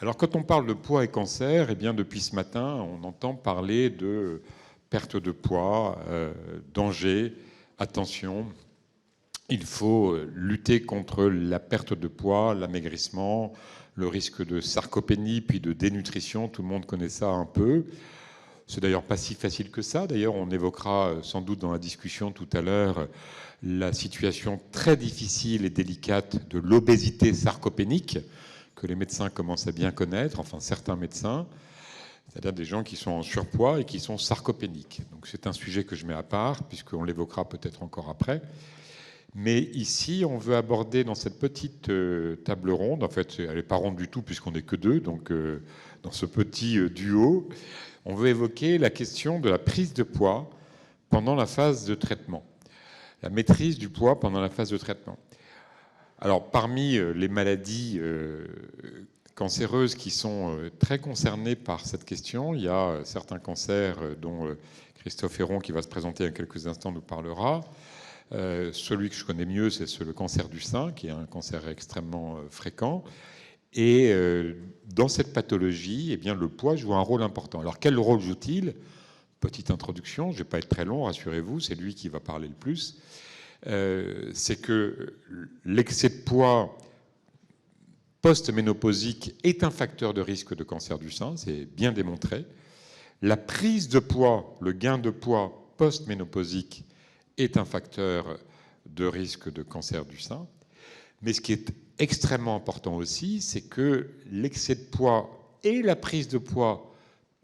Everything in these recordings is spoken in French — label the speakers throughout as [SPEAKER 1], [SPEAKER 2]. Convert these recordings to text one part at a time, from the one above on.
[SPEAKER 1] Alors, quand on parle de poids et cancer, eh bien, depuis ce matin, on entend parler de perte de poids, danger, attention. Il faut lutter contre la perte de poids, l'amaigrissement, le risque de sarcopénie, puis de dénutrition. Tout le monde connaît ça un peu. C'est d'ailleurs pas si facile que ça. D'ailleurs, on évoquera sans doute dans la discussion tout à l'heure la situation très difficile et délicate de l'obésité sarcopénique, que les médecins commencent à bien connaître, enfin certains médecins, c'est-à-dire des gens qui sont en surpoids et qui sont sarcopéniques. Donc c'est un sujet que je mets à part, puisqu'on l'évoquera peut-être encore après. Mais ici, on veut aborder dans cette petite table ronde, en fait, elle n'est pas ronde du tout puisqu'on n'est que deux, donc dans ce petit duo, on veut évoquer la question de la prise de poids pendant la phase de traitement, la maîtrise du poids pendant la phase de traitement. Alors, parmi les maladies cancéreuses qui sont très concernées par cette question, il y a certains cancers dont Christophe Héron, qui va se présenter dans quelques instants, nous parlera. Celui que je connais mieux, c'est le cancer du sein, qui est un cancer extrêmement fréquent. Et dans cette pathologie, eh bien, le poids joue un rôle important. Alors, quel rôle joue-t-il? Petite introduction, je ne vais pas être très long, rassurez-vous, c'est lui qui va parler le plus. C'est que l'excès de poids post-ménopausique est un facteur de risque de cancer du sein, c'est bien démontré. La prise de poids, le gain de poids post-ménopausique est un facteur de risque de cancer du sein. Mais ce qui est extrêmement important aussi, c'est que l'excès de poids et la prise de poids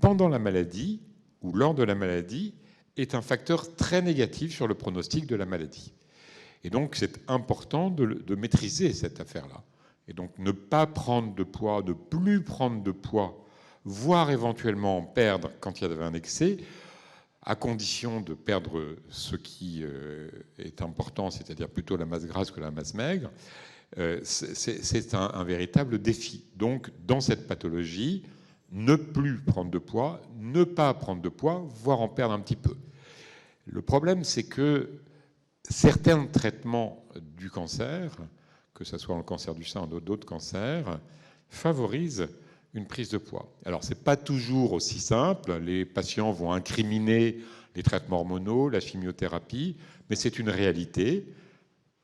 [SPEAKER 1] pendant la maladie ou lors de la maladie est un facteur très négatif sur le pronostic de la maladie. Et donc, c'est important de maîtriser cette affaire-là. Et donc, ne pas prendre de poids, ne plus prendre de poids, voire éventuellement en perdre quand il y avait un excès, à condition de perdre ce qui est important, c'est-à-dire plutôt la masse grasse que la masse maigre, c'est un véritable défi. Donc, dans cette pathologie, ne plus prendre de poids, ne pas prendre de poids, voire en perdre un petit peu. Le problème, c'est que certains traitements du cancer, que ce soit le cancer du sein ou d'autres cancers, favorisent une prise de poids. Alors, ce n'est pas toujours aussi simple. Les patients vont incriminer les traitements hormonaux, la chimiothérapie, mais c'est une réalité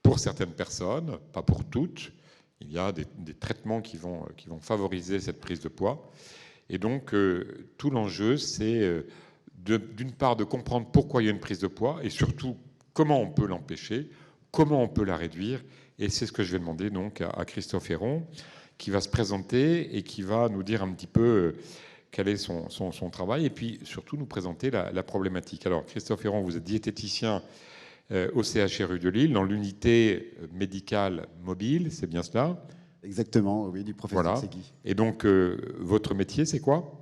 [SPEAKER 1] pour certaines personnes, pas pour toutes. Il y a des traitements qui vont favoriser cette prise de poids. Et donc, tout l'enjeu, c'est d'une part de comprendre pourquoi il y a une prise de poids et surtout comment on peut l'empêcher, comment on peut la réduire. Et c'est ce que je vais demander donc à Christophe Héron, qui va se présenter et qui va nous dire un petit peu quel est son travail et puis surtout nous présenter la problématique. Alors, Christophe Héron, vous êtes diététicien au CHRU de Lille, dans l'unité médicale mobile, c'est bien cela?
[SPEAKER 2] Exactement, oui, du professeur Segui.
[SPEAKER 1] Et donc, votre métier, c'est quoi?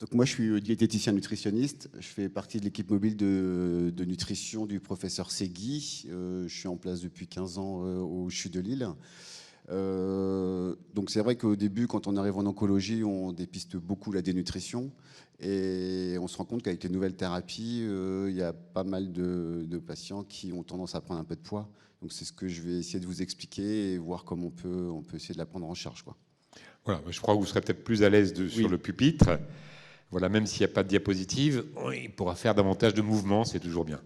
[SPEAKER 2] Donc moi, je suis diététicien nutritionniste. Je fais partie de l'équipe mobile de nutrition du professeur Segui. Je suis en place depuis 15 ans au CHU de Lille. Donc c'est vrai qu'au début, quand on arrive en oncologie, on dépiste beaucoup la dénutrition. Et on se rend compte qu'avec les nouvelles thérapies, il y a pas mal de patients qui ont tendance à prendre un peu de poids. Donc c'est ce que je vais essayer de vous expliquer et voir comment on peut essayer de la prendre en charge, quoi.
[SPEAKER 1] Voilà, je crois que vous serez peut-être plus à l'aise sur le pupitre. Voilà, même s'il n'y a pas de diapositive, il pourra faire davantage de mouvements, c'est toujours bien.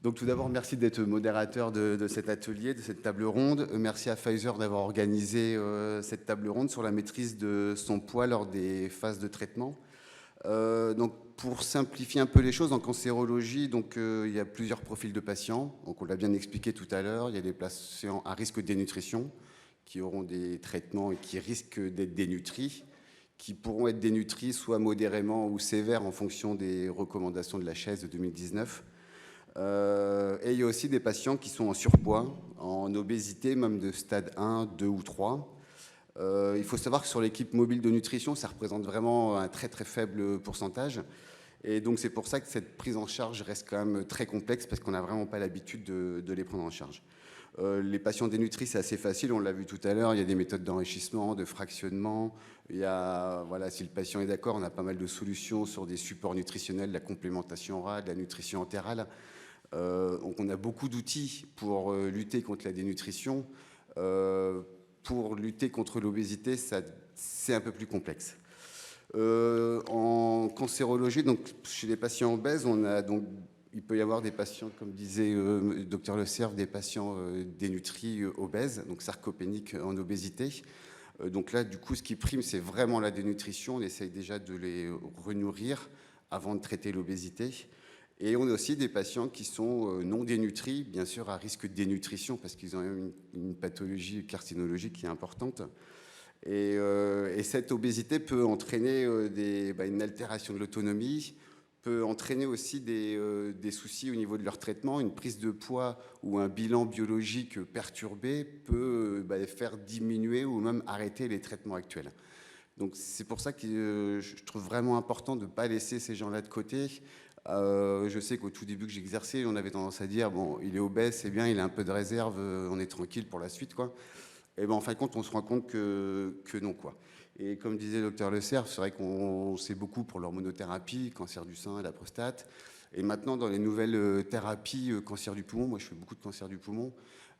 [SPEAKER 2] Donc tout d'abord, merci d'être modérateur de cet atelier, de cette table ronde. Merci à Pfizer d'avoir organisé cette table ronde sur la maîtrise de son poids lors des phases de traitement. Donc pour simplifier un peu les choses, en cancérologie, donc, il y a plusieurs profils de patients. Donc on l'a bien expliqué tout à l'heure. Il y a des patients à risque de dénutrition qui auront des traitements et qui risquent d'être dénutris, qui pourront être dénutris soit modérément ou sévères en fonction des recommandations de la HAS de 2019. Et il y a aussi des patients qui sont en surpoids, en obésité, même de stade 1, 2 ou 3. Il faut savoir que sur l'équipe mobile de nutrition, ça représente vraiment un très très faible pourcentage. Et donc c'est pour ça que cette prise en charge reste quand même très complexe, parce qu'on n'a vraiment pas l'habitude de les prendre en charge. Les patients dénutris, c'est assez facile, on l'a vu tout à l'heure, il y a des méthodes d'enrichissement, de fractionnement. Il y a, voilà, si le patient est d'accord, on a pas mal de solutions sur des supports nutritionnels, la complémentation orale, la nutrition entérale. Donc on a beaucoup d'outils pour lutter contre la dénutrition. pour lutter contre l'obésité, c'est un peu plus complexe. En cancérologie, donc chez les patients obèses, il peut y avoir des patients, comme disait le docteur Le Cerf, des patients dénutris obèses, donc sarcopéniques en obésité. Donc là, du coup, ce qui prime, c'est vraiment la dénutrition. On essaye déjà de les renourrir avant de traiter l'obésité. Et on a aussi des patients qui sont non dénutris, bien sûr à risque de dénutrition, parce qu'ils ont une pathologie carcinologique qui est importante. Et cette obésité peut entraîner une altération de l'autonomie, peut entraîner aussi des soucis au niveau de leur traitement. Une prise de poids ou un bilan biologique perturbé peut faire diminuer ou même arrêter les traitements actuels. Donc c'est pour ça que je trouve vraiment important de ne pas laisser ces gens-là de côté. Je sais qu'au tout début que j'exerçais, on avait tendance à dire, bon, il est obèse, c'est bien, il a un peu de réserve, on est tranquille pour la suite, quoi. Et ben en fin de compte, on se rend compte que non, quoi. Et comme disait le docteur Le Cerf, c'est vrai qu'on sait beaucoup pour l'hormonothérapie, cancer du sein et la prostate. Et maintenant, dans les nouvelles thérapies, cancer du poumon, moi je fais beaucoup de cancer du poumon,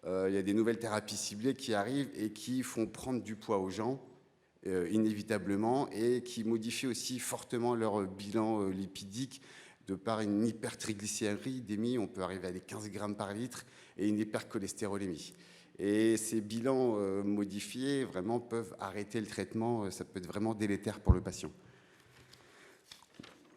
[SPEAKER 2] il y a des nouvelles thérapies ciblées qui arrivent et qui font prendre du poids aux gens, inévitablement, et qui modifient aussi fortement leur bilan lipidique de par une hypertriglycéridémie, on peut arriver à des 15 grammes par litre, et une hypercholestérolémie. Et ces bilans modifiés vraiment peuvent arrêter le traitement, ça peut être vraiment délétère pour le patient.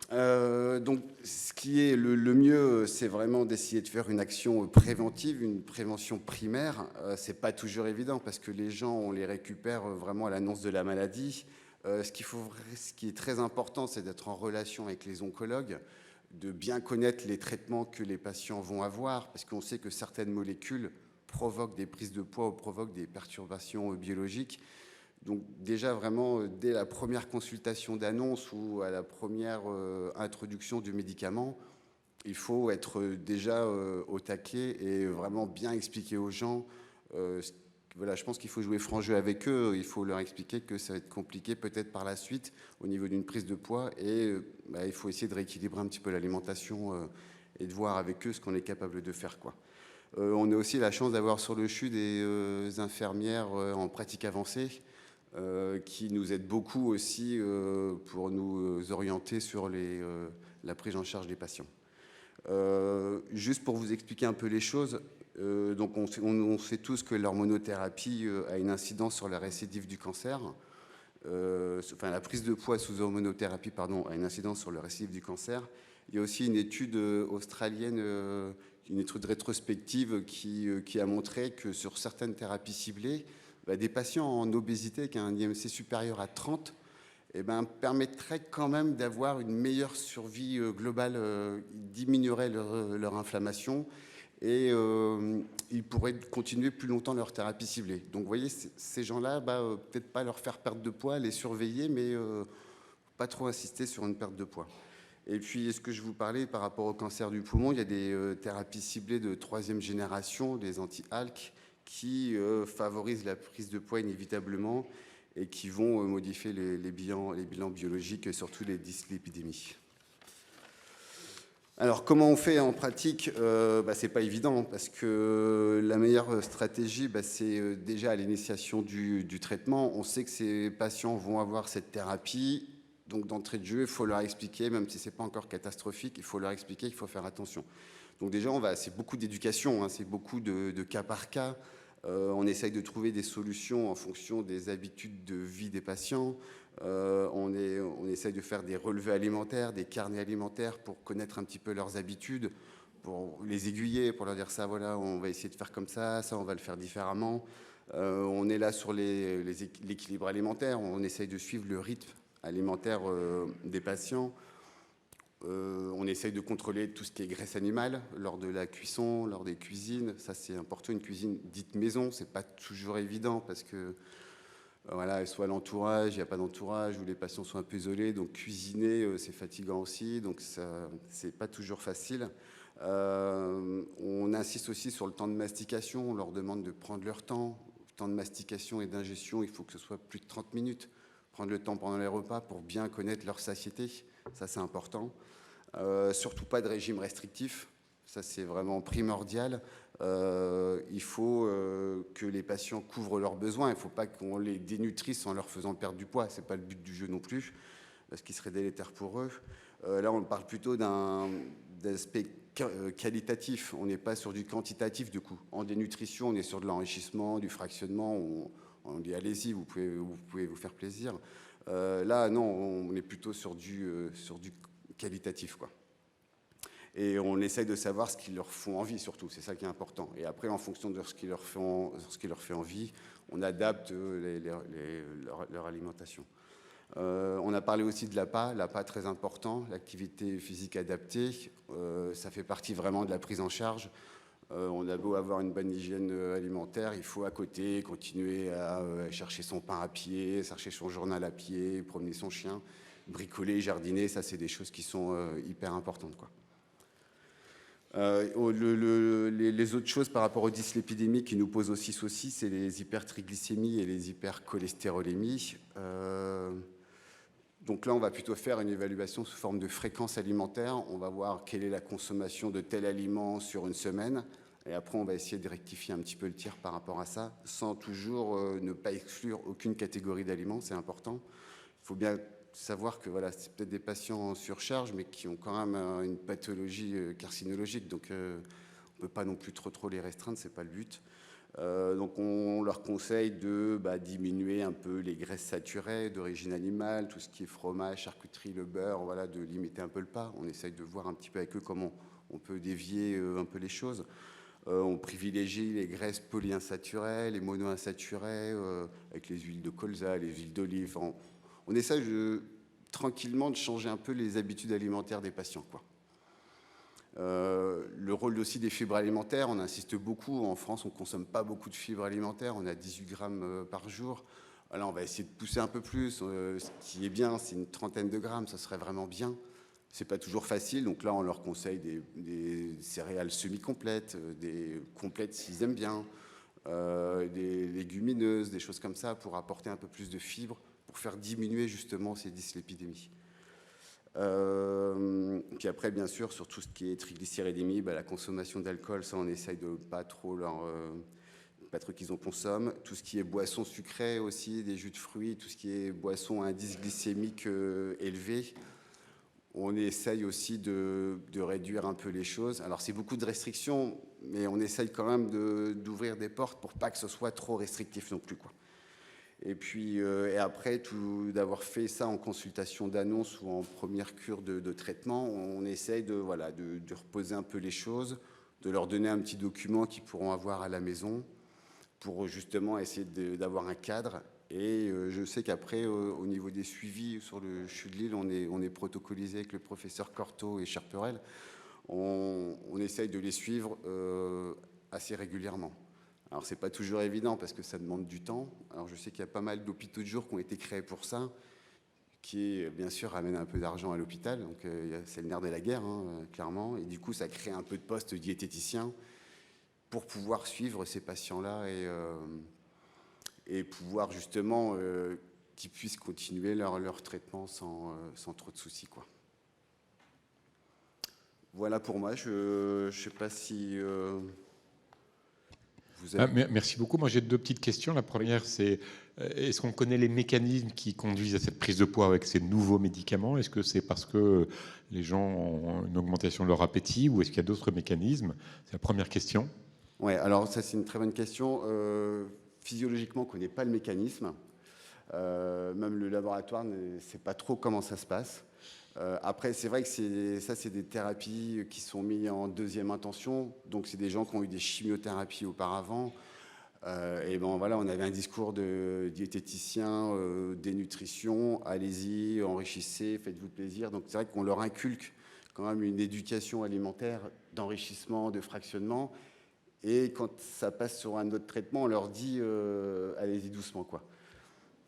[SPEAKER 2] Donc ce qui est le mieux, c'est vraiment d'essayer de faire une action préventive, une prévention primaire. C'est pas toujours évident parce que les gens, on les récupère vraiment à l'annonce de la maladie. Ce qui est très important, c'est d'être en relation avec les oncologues, de bien connaître les traitements que les patients vont avoir, parce qu'on sait que certaines molécules provoquent des prises de poids ou provoquent des perturbations biologiques. Donc déjà vraiment, dès la première consultation d'annonce ou à la première introduction du médicament, il faut être déjà au taquet et vraiment bien expliquer aux gens. Voilà, je pense qu'il faut jouer franc jeu avec eux, il faut leur expliquer que ça va être compliqué peut-être par la suite au niveau d'une prise de poids et il faut essayer de rééquilibrer un petit peu l'alimentation et de voir avec eux ce qu'on est capable de faire, quoi. On a aussi la chance d'avoir sur le CHU des infirmières en pratique avancée qui nous aident beaucoup aussi pour nous orienter sur la prise en charge des patients. Juste pour vous expliquer un peu les choses, donc on sait tous que l'hormonothérapie a une incidence sur la récidive du cancer. Enfin, la prise de poids sous hormonothérapie, pardon, a une incidence sur le récidive du cancer. Il y a aussi une étude australienne, une étude rétrospective qui a montré que sur certaines thérapies ciblées, des patients en obésité avec un IMC supérieur à 30 permettraient quand même d'avoir une meilleure survie globale, diminuerait leur inflammation et ils pourraient continuer plus longtemps leur thérapie ciblée. Donc vous voyez, ces gens-là, peut-être pas leur faire perdre de poids, les surveiller, mais pas trop insister sur une perte de poids. Et puis, est-ce que je vous parlais par rapport au cancer du poumon, il y a des thérapies ciblées de 3e génération, des anti-ALK, qui favorisent la prise de poids inévitablement et qui vont modifier les bilans biologiques, surtout les dyslipidémies. Alors, comment on fait en pratique? C'est pas évident, parce que la meilleure stratégie, c'est déjà à l'initiation du traitement. On sait que ces patients vont avoir cette thérapie. Donc d'entrée de jeu, il faut leur expliquer, même si ce n'est pas encore catastrophique, il faut leur expliquer qu'il faut faire attention. Donc déjà, c'est beaucoup d'éducation, hein, c'est beaucoup de cas par cas. On essaye de trouver des solutions en fonction des habitudes de vie des patients. On essaye de faire des relevés alimentaires, des carnets alimentaires pour connaître un petit peu leurs habitudes, pour les aiguiller, pour leur dire ça, voilà, on va essayer de faire comme ça on va le faire différemment. On est là sur l'équilibre alimentaire, on essaye de suivre le rythme alimentaire des patients. On essaye de contrôler tout ce qui est graisse animale lors de la cuisson, lors des cuisines. Ça, c'est important, une cuisine dite maison. C'est pas toujours évident parce que voilà, soit l'entourage, il n'y a pas d'entourage, ou les patients sont un peu isolés. Donc cuisiner, c'est fatigant aussi. Donc ça, c'est pas toujours facile. On insiste aussi sur le temps de mastication. On leur demande de prendre leur temps. Le temps de mastication et d'ingestion, il faut que ce soit plus de 30 minutes. Prendre le temps pendant les repas pour bien connaître leur satiété, ça c'est important. Surtout pas de régime restrictif, ça c'est vraiment primordial. Il faut que les patients couvrent leurs besoins. Il ne faut pas qu'on les dénutrisse en leur faisant perdre du poids. Ce n'est pas le but du jeu non plus, ce qui serait délétère pour eux. Là, on parle plutôt d'un aspect qualitatif. On n'est pas sur du quantitatif, du coup. En dénutrition, on est sur de l'enrichissement, du fractionnement. On dit, allez-y, vous pouvez vous faire plaisir. Là, non, on est plutôt sur du qualitatif, quoi. Et on essaye de savoir ce qui leur font envie, surtout. C'est ça qui est important. Et après, en fonction de ce qui leur fait envie, on adapte leur alimentation. On a parlé aussi de l'APA très important, l'activité physique adaptée. Ça fait partie vraiment de la prise en charge. On a beau avoir une bonne hygiène alimentaire, il faut à côté continuer à chercher son pain à pied, chercher son journal à pied, promener son chien, bricoler, jardiner. Ça, c'est des choses qui sont hyper importantes, quoi. Les autres choses par rapport aux dyslipidémies qui nous posent aussi souci, c'est les hypertriglycémies et les hypercholestérolémies. Donc là, on va plutôt faire une évaluation sous forme de fréquence alimentaire. On va voir quelle est la consommation de tel aliment sur une semaine. Et après, on va essayer de rectifier un petit peu le tir par rapport à ça, sans toujours ne pas exclure aucune catégorie d'aliments. C'est important. Il faut bien savoir que voilà, c'est peut-être des patients en surcharge, mais qui ont quand même une pathologie carcinologique. Donc, on ne peut pas non plus trop les restreindre. Ce n'est pas le but. Donc on leur conseille de diminuer un peu les graisses saturées d'origine animale, tout ce qui est fromage, charcuterie, le beurre, voilà, de limiter un peu le pas. On essaye de voir un petit peu avec eux comment on peut dévier un peu les choses. On privilégie les graisses polyinsaturées, les monoinsaturées, avec les huiles de colza, les huiles d'olive. On essaye tranquillement de changer un peu les habitudes alimentaires des patients, quoi. Le rôle aussi des fibres alimentaires, on insiste beaucoup. En France, on ne consomme pas beaucoup de fibres alimentaires, on a 18 grammes par jour. Là, on va essayer de pousser un peu plus. Ce qui est bien, c'est une trentaine de grammes, ça serait vraiment bien. Ce n'est pas toujours facile, donc là, on leur conseille des céréales semi-complètes, des complètes s'ils aiment bien, des légumineuses, des choses comme ça, pour apporter un peu plus de fibres, pour faire diminuer justement ces dyslipidémies. Puis après, bien sûr, sur tout ce qui est triglycéridémie, la consommation d'alcool, ça, on essaye de pas trop qu'ils en consomment. Tout ce qui est boisson sucrée aussi, des jus de fruits, tout ce qui est boisson à indice glycémique élevé, on essaye aussi de réduire un peu les choses. Alors, c'est beaucoup de restrictions, mais on essaye quand même d'ouvrir des portes pour pas que ce soit trop restrictif non plus, quoi. Et puis, et après, d'avoir fait ça en consultation d'annonce ou en première cure de traitement, on essaye de reposer un peu les choses, de leur donner un petit document qu'ils pourront avoir à la maison pour justement essayer d'avoir un cadre. Et je sais qu'après, au niveau des suivis sur le CHU de Lille, on est protocolisé avec le professeur Cortot et Cherperel. On essaye de les suivre assez régulièrement. Alors, ce n'est pas toujours évident parce que ça demande du temps. Alors, je sais qu'il y a pas mal d'hôpitaux de jour qui ont été créés pour ça, qui, bien sûr, ramènent un peu d'argent à l'hôpital. Donc, c'est le nerf de la guerre, clairement. Et du coup, ça crée un peu de postes diététiciens pour pouvoir suivre ces patients-là et pouvoir, justement, qu'ils puissent continuer leur traitement sans trop de soucis, quoi. Voilà pour moi. Je ne sais pas si...
[SPEAKER 1] Merci beaucoup. Moi, j'ai deux petites questions. La première, c'est est-ce qu'on connaît les mécanismes qui conduisent à cette prise de poids avec ces nouveaux médicaments? Est-ce que c'est parce que les gens ont une augmentation de leur appétit ou est-ce qu'il y a d'autres mécanismes? C'est la première question.
[SPEAKER 2] Oui, alors ça, c'est une très bonne question. Physiologiquement, on ne connaît pas le mécanisme. Même le laboratoire ne sait pas trop comment ça se passe. Après, c'est vrai que c'est des thérapies qui sont mises en deuxième intention. Donc, c'est des gens qui ont eu des chimiothérapies auparavant. Et bon, voilà, on avait un discours de diététicien, dénutrition. Allez-y, enrichissez, faites-vous plaisir. Donc, c'est vrai qu'on leur inculque quand même une éducation alimentaire d'enrichissement, de fractionnement. Et quand ça passe sur un autre traitement, on leur dit allez-y doucement, quoi.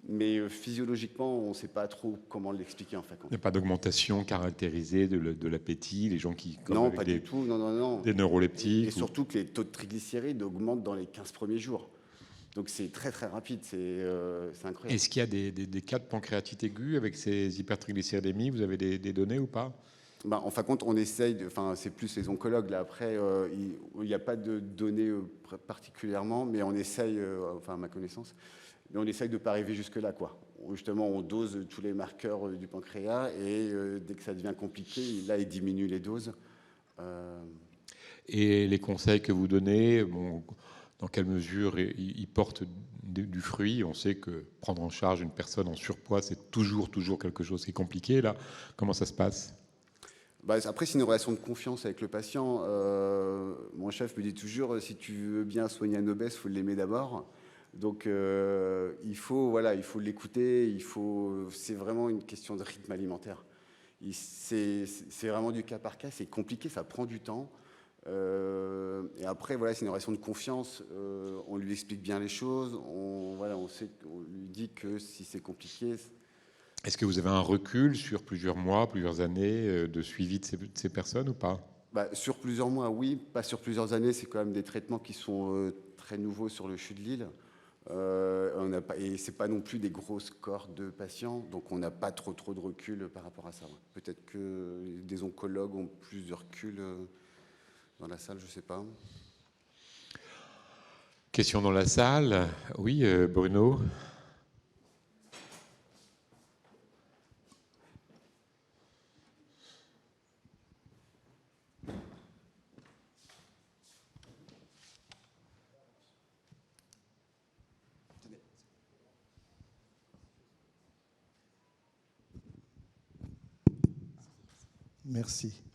[SPEAKER 2] Mais physiologiquement, on ne sait pas trop comment l'expliquer en fait.
[SPEAKER 1] Il n'y a pas d'augmentation caractérisée de l'appétit, les gens qui...
[SPEAKER 2] Non, pas du tout, non.
[SPEAKER 1] Des neuroleptiques.
[SPEAKER 2] Et surtout que les taux de triglycérides augmentent dans les 15 premiers jours. Donc c'est très très rapide, c'est incroyable.
[SPEAKER 1] Est-ce qu'il y a des cas de pancréatite aiguë avec ces hypertriglycéridémies? Vous avez des données ou pas?
[SPEAKER 2] En fin de compte, on essaye, c'est plus les oncologues, là, après, il n'y a pas de données particulièrement, mais on essaye, à ma connaissance, mais on essaye de ne pas arriver jusque-là, quoi. Justement, on dose tous les marqueurs du pancréas, et dès que ça devient compliqué, là, il diminue les doses.
[SPEAKER 1] Et les conseils que vous donnez, bon, dans quelle mesure ils portent du fruit? On sait que prendre en charge une personne en surpoids, c'est toujours quelque chose qui est compliqué. Là, comment ça se passe?
[SPEAKER 2] Après, c'est une relation de confiance avec le patient. Mon chef me dit toujours, si tu veux bien soigner un obèse, il faut l'aimer d'abord. Donc, il faut l'écouter. C'est vraiment une question de rythme alimentaire. C'est vraiment du cas par cas. C'est compliqué, ça prend du temps. Et après, c'est une relation de confiance. On lui explique bien les choses. On lui dit que si c'est compliqué.
[SPEAKER 1] Est-ce que vous avez un recul sur plusieurs mois, plusieurs années de suivi de ces personnes ou pas?
[SPEAKER 2] Sur plusieurs mois, oui. Pas sur plusieurs années. C'est quand même des traitements qui sont très nouveaux sur le CHU de Lille. Et c'est pas non plus des grosses cohortes de patients, donc on n'a pas trop de recul par rapport à ça. Peut-être que des oncologues ont plus de recul dans la salle, je sais pas.
[SPEAKER 1] Question dans la salle. Oui, Bruno.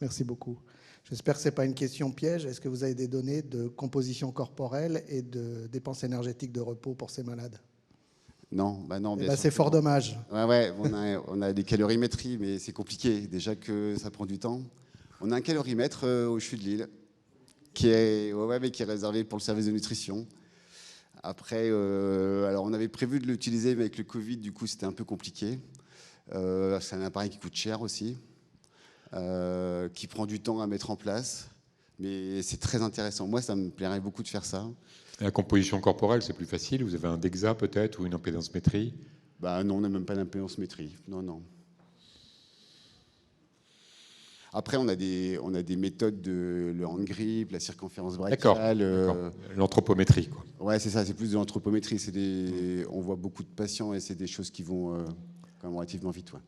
[SPEAKER 3] Merci beaucoup. J'espère que ce n'est pas une question piège. Est-ce que vous avez des données de composition corporelle et de dépenses énergétiques de repos pour ces malades?
[SPEAKER 2] Non, non. Bien sûr
[SPEAKER 3] c'est fort dommage.
[SPEAKER 2] Ouais, on a des calorimétries, mais c'est compliqué. Déjà que ça prend du temps. On a un calorimètre au CHU de Lille qui est réservé pour le service de nutrition. Après, alors on avait prévu de l'utiliser, mais avec le Covid, du coup, c'était un peu compliqué. C'est un appareil qui coûte cher aussi. Qui prend du temps à mettre en place, mais c'est très intéressant. Moi, ça me plairait beaucoup de faire ça.
[SPEAKER 1] La composition corporelle, c'est plus facile. Vous avez un DEXA peut-être ou une impédance-métrie?
[SPEAKER 2] Non, on n'a même pas d'impédance-métrie. Non. Après, on a des méthodes de le hand grip, la circonférence brachiale.
[SPEAKER 1] D'accord. L'anthropométrie, quoi.
[SPEAKER 2] Ouais, c'est ça. C'est plus de l'anthropométrie. On voit beaucoup de patients et c'est des choses qui vont quand même relativement vite. Ouais.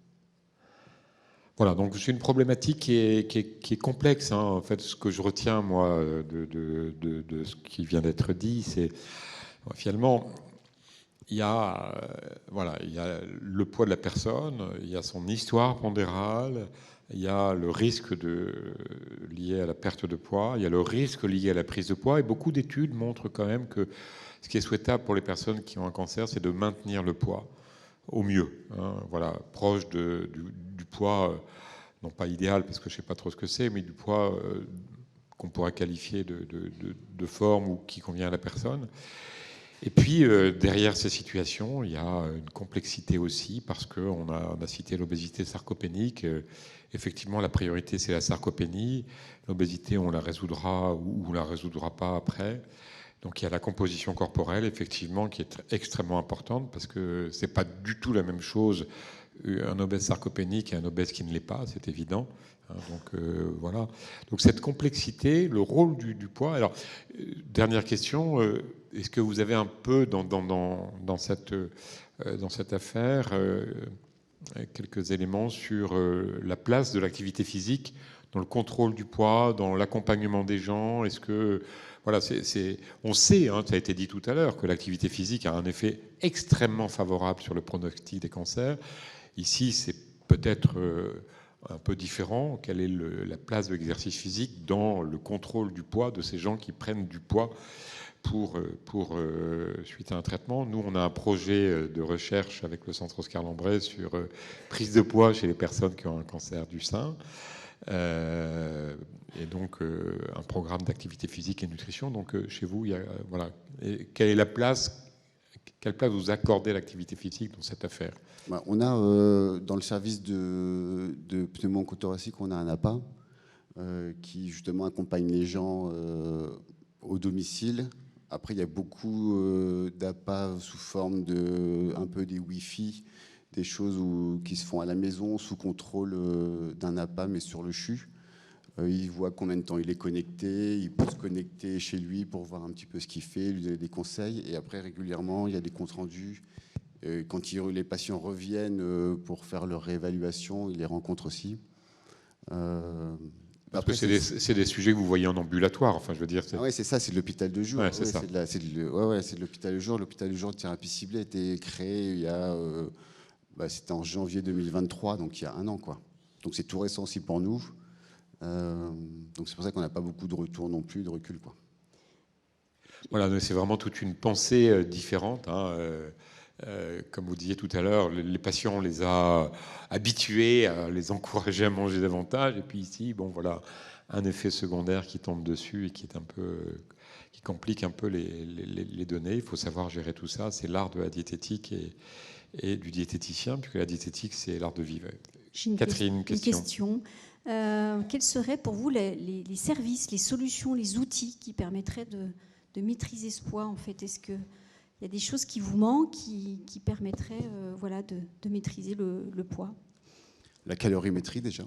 [SPEAKER 1] Voilà, donc c'est une problématique qui est complexe. En fait, ce que je retiens, moi, de ce qui vient d'être dit, c'est finalement, il y a le poids de la personne, il y a son histoire pondérale, il y a le risque lié à la perte de poids, il y a le risque lié à la prise de poids, et beaucoup d'études montrent quand même que ce qui est souhaitable pour les personnes qui ont un cancer, c'est de maintenir le poids au mieux, proche du poids, non pas idéal parce que je ne sais pas trop ce que c'est, mais du poids qu'on pourrait qualifier de forme ou qui convient à la personne. Et puis derrière ces situations, il y a une complexité aussi parce qu'on a cité l'obésité sarcopénique. Effectivement, la priorité c'est la sarcopénie. L'obésité, on la résoudra ou on la résoudra pas après. Donc il y a la composition corporelle, effectivement, qui est extrêmement importante parce que c'est pas du tout la même chose un obèse sarcopénique et un obèse qui ne l'est pas, c'est évident. Donc voilà. Donc cette complexité, le rôle du poids. Alors dernière question, est-ce que vous avez un peu dans cette affaire quelques éléments sur la place de l'activité physique dans le contrôle du poids, dans l'accompagnement des gens? Est-ce que voilà, on sait, ça a été dit tout à l'heure, que l'activité physique a un effet extrêmement favorable sur le pronostic des cancers. Ici, c'est peut-être un peu différent. Quelle est la place de l'exercice physique dans le contrôle du poids de ces gens qui prennent du poids suite à un traitement? Nous, on a un projet de recherche avec le Centre Oscar Lambret sur prise de poids chez les personnes qui ont un cancer du sein. Et donc un programme d'activité physique et nutrition. Donc chez vous, il y a, Et quelle place vous accordez à l'activité physique dans cette affaire?
[SPEAKER 2] On a dans le service de pneumo-thoracique, on a un APA qui justement accompagne les gens au domicile. Après, il y a beaucoup d'APA sous forme un peu des Wi-Fi, des choses qui se font à la maison sous contrôle d'un APA, mais sur le CHU. Il voit combien de temps il est connecté, il peut se connecter chez lui pour voir un petit peu ce qu'il fait, lui donner des conseils. Et après, régulièrement, il y a des comptes rendus. Quand les patients reviennent pour faire leur réévaluation, il les rencontre aussi.
[SPEAKER 1] Parce que c'est des sujets que vous voyez en ambulatoire. Enfin, je veux dire.
[SPEAKER 2] Oui, c'est ça, c'est de l'hôpital de jour.
[SPEAKER 1] Ouais, c'est ça.
[SPEAKER 2] C'est de l'hôpital de jour. L'hôpital de jour de thérapie ciblée a été créé il y a, c'était en janvier 2023, donc il y a 1 an, quoi. Donc c'est tout récent aussi pour nous. Donc c'est pour ça qu'on n'a pas beaucoup de retour non plus, de recul, quoi.
[SPEAKER 1] Voilà, c'est vraiment toute une pensée différente. Comme vous disiez tout à l'heure, les patients, on les a habitués à les encourager à manger davantage. Et puis ici, bon, voilà, un effet secondaire qui tombe dessus et qui complique un peu les données. Il faut savoir gérer tout ça. C'est l'art de la diététique et du diététicien, puisque la diététique, c'est l'art de vivre. Catherine, une question.
[SPEAKER 4] Quels seraient pour vous les services, les solutions, les outils qui permettraient de maîtriser ce poids, en fait? Est-ce qu'il y a des choses qui vous manquent, qui permettraient de maîtriser le poids?
[SPEAKER 2] La calorimétrie, déjà,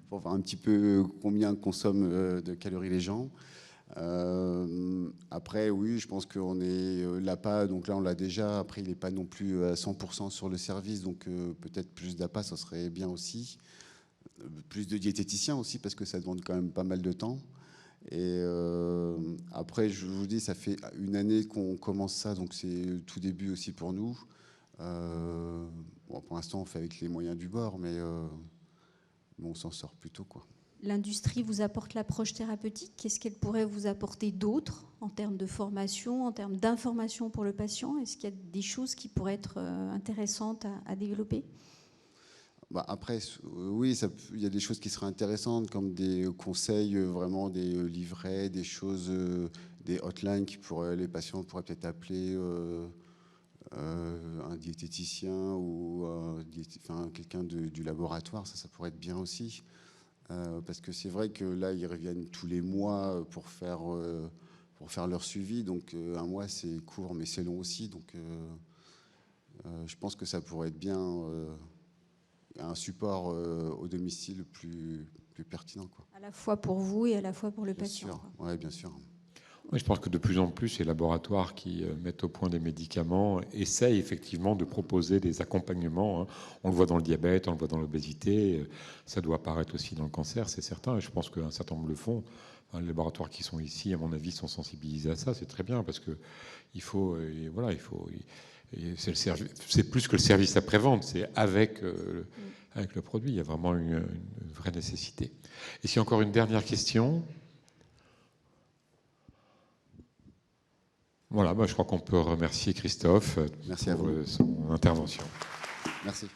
[SPEAKER 2] pour voir un petit peu combien consomment de calories les gens. Après, oui, je pense qu'on est l'APA, donc là on l'a déjà. Après, il n'est pas non plus à 100% sur le service, donc peut-être plus d'APA, ça serait bien aussi. Plus de diététiciens aussi, parce que ça demande quand même pas mal de temps. Et après, je vous dis, ça fait 1 année qu'on commence ça, donc c'est tout début aussi pour nous. Bon, pour l'instant, on fait avec les moyens du bord, mais on s'en sort plutôt, quoi.
[SPEAKER 4] L'industrie vous apporte l'approche thérapeutique. Qu'est-ce qu'elle pourrait vous apporter d'autre en termes de formation, en termes d'information pour le patient? Est-ce qu'il y a des choses qui pourraient être intéressantes à développer?
[SPEAKER 2] Après, oui, il y a des choses qui seraient intéressantes, comme des conseils, vraiment des livrets, des choses, des hotlines les patients pourraient peut-être appeler un diététicien ou quelqu'un du laboratoire. Ça pourrait être bien aussi. Parce que c'est vrai que là, ils reviennent tous les mois pour faire leur suivi. Donc, 1 mois, c'est court, mais c'est long aussi. Donc, je pense que ça pourrait être bien un support au domicile plus pertinent, quoi.
[SPEAKER 4] À la fois pour vous et à la fois pour le patient.
[SPEAKER 2] Oui, bien sûr.
[SPEAKER 1] Oui, je pense que de plus en plus, les laboratoires qui mettent au point des médicaments essayent effectivement de proposer des accompagnements. On le voit dans le diabète, on le voit dans l'obésité. Ça doit apparaître aussi dans le cancer, c'est certain. Et je pense qu'un certain nombre le font. Les laboratoires qui sont ici, à mon avis, sont sensibilisés à ça. C'est très bien parce que c'est plus que le service après-vente. C'est avec le produit. Il y a vraiment une vraie nécessité. Et si encore une dernière question. Voilà, je crois qu'on peut remercier Christophe
[SPEAKER 2] pour
[SPEAKER 1] son intervention.
[SPEAKER 2] Merci.